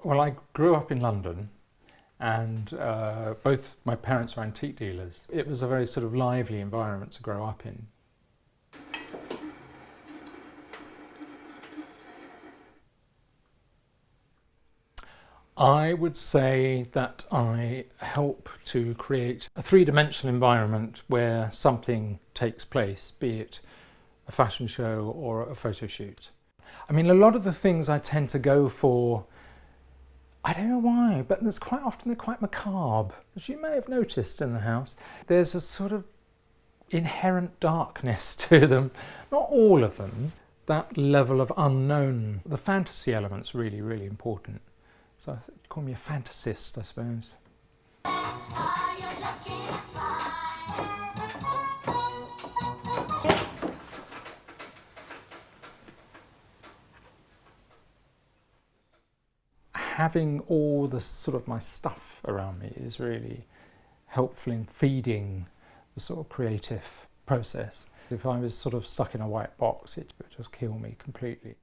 Well, I grew up in London, and both my parents were antique dealers. It was a very sort of lively environment to grow up in. I would say that I help to create a three-dimensional environment where something takes place, be it a fashion show or a photo shoot. I mean, a lot of the things I tend to go for, I don't know why, but there's quite often they're quite macabre. As you may have noticed in the house, there's a sort of inherent darkness to them. Not all of them. That level of unknown, the fantasy element's really, really important. So you call me a fantasist, I suppose. Having all the sort of my stuff around me is really helpful in feeding the sort of creative process. If I was sort of stuck in a white box, it would just kill me completely.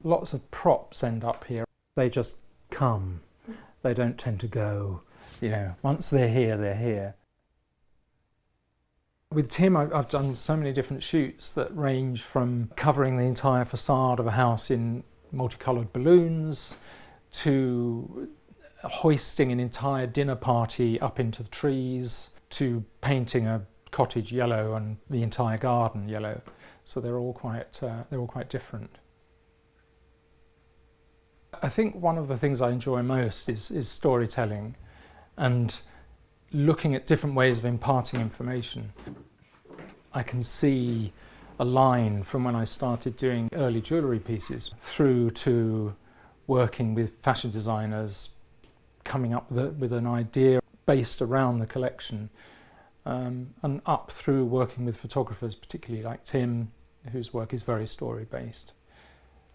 Lots of props end up here. They just come. They don't tend to go. You know, once they're here, they're here. With Tim, I've done so many different shoots that range from covering the entire facade of a house in multicoloured balloons to hoisting an entire dinner party up into the trees, to painting a cottage yellow and the entire garden yellow. So they're all quite different. I think one of the things I enjoy most is storytelling and looking at different ways of imparting information. I can see a line from when I started doing early jewellery pieces through to working with fashion designers, coming up with an idea based around the collection, and up through working with photographers, particularly like Tim, whose work is very story-based,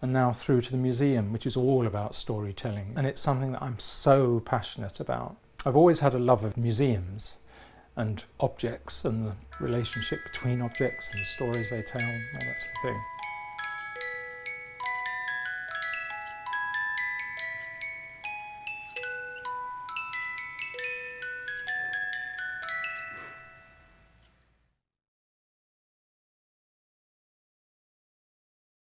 and now through to the museum, which is all about storytelling. And it's something that I'm so passionate about. I've always had a love of museums and objects and the relationship between objects and the stories they tell and all that sort of thing.